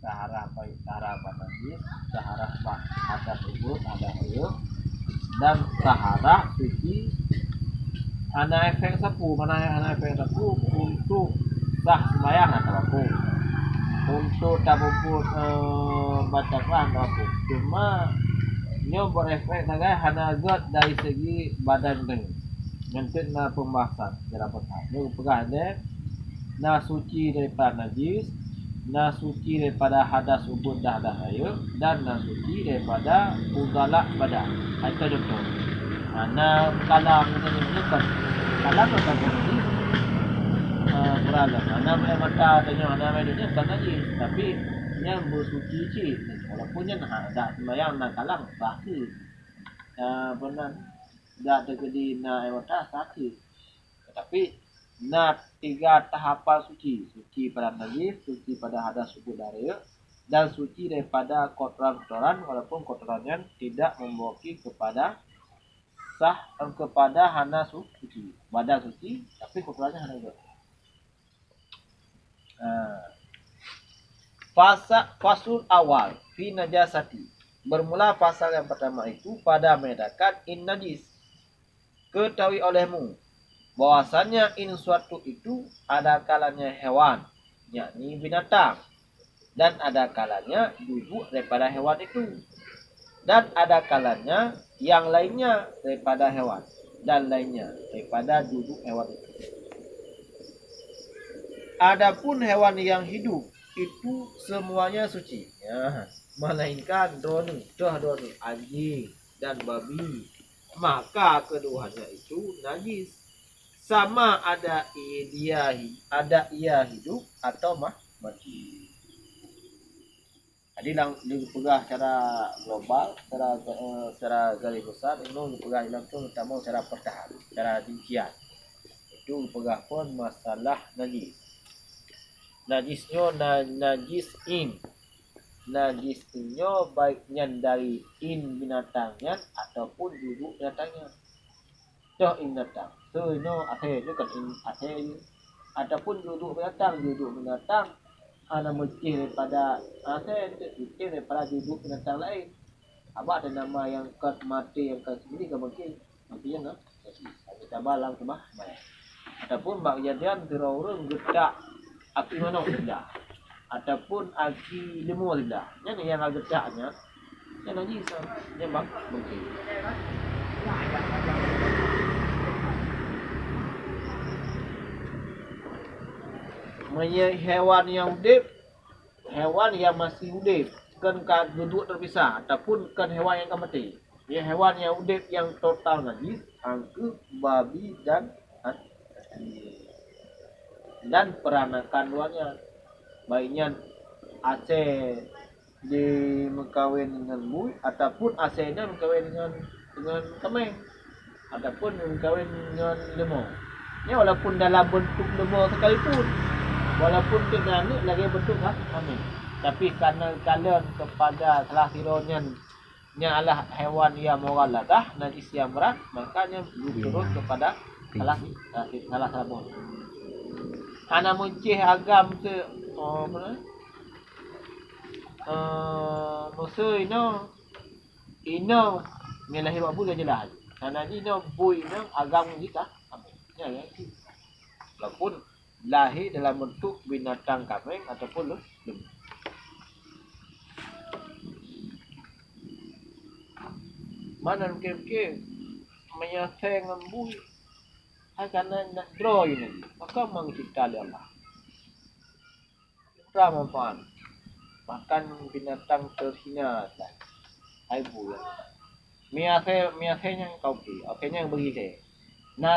Sahara baik sahara najis, sahara ada subur, ada air, dan sahara suci. Ana efek sapu, mana efek sapu untuk sah sembahyang atau aku. Untuk tak puput baca Quran atau aku. Cuma nyo berefek sangat hana zat dari segi badan tu. Nanti na pembahasan dalam petang. Nyo pegah dia na suci daripada najis, na suci daripada hadas ubud dah air, dan na suci daripada udalak badan. Itu contoh. Na kalam ini kan. Kalam atau najis beragam. Ana boleh mata tanya ana medanya bukan najis, tapi yang bersuci cik. Walaupun yang ada sembahyang nak kalam sakit. Benar dah terjadi na mata sakit. Tetapi na tiga tahapan suci. Suci pada najis, suci pada hadas subur darah, dan suci daripada kotoran-kotoran walaupun kotorannya tidak membawakan kepada sah kepada hana suci. Badan suci tapi kotorannya hana juga. Fasul awal fi najasati. Bermula pasal yang pertama itu pada menyatakan in najis. Ketahui olehmu bahwasanya in suatu itu ada kalanya hewan, yakni binatang, dan ada kalanya duduk daripada hewan itu, dan ada kalanya yang lainnya daripada hewan, dan lainnya daripada duduk hewan itu. Adapun hewan yang hidup itu semuanya suci, ya, melainkan drone, anjing dan babi, maka keduanya itu najis, sama ada ia hidup atau mati. Jadi dipegah secara global, secara garis besar, itu dipegah dalam tu utama secara pertahan, secara rincian. Itu dipegah pun masalah najis. Najisnya najis in. Najisnya baiknya dari in binatangnya ataupun duduk binatangnya. Toh in binatang. So no akhirnya kan in akhir ataupun duduk binatang ana mecih daripada akhir mecih daripada duduk binatang lain. Apa ada nama yang kat mati yang kat sini ke mungkin matinya no. Kita balang ke bah. Ataupun bak jadian terorong getak api mana tidak, ataupun api lemu tidak. Yang getaknya, yang najis, yang bak mungkin. Hewan yang hidup, hewan yang masih hidup, kan duduk terpisah, ataupun kan hewan yang mati. Ya, hewan yang hidup yang total najis, angku, babi dan peranakan luarnya, baiknya Aceh di mengkawin dengan bui ataupun Acehnya mengkawin dengan kemeng ataupun mengkawin dengan lemur. Ya, walaupun dalam bentuk lemur sekalipun, walaupun tidak lagi bentuk kemeng, tapi karena kalian kepada salah sironya adalah hewan yang moral latah, najis yang berat, makanya turun kepada salah sabun. Ana muncih agam tu musuh ino melahi babu dah jelas. Ana ni no bui no agam kita. Ya ya. Walaupun lahir dalam bentuk binatang kambing ataupun lembu. Mana mungkin menyaseng lembu karena nak draw ini, maka mencipta Allah. Berapa manfaat? Makan binatang terhina dan aibu. Miasenya kau pi, akhirnya yang bagi saya.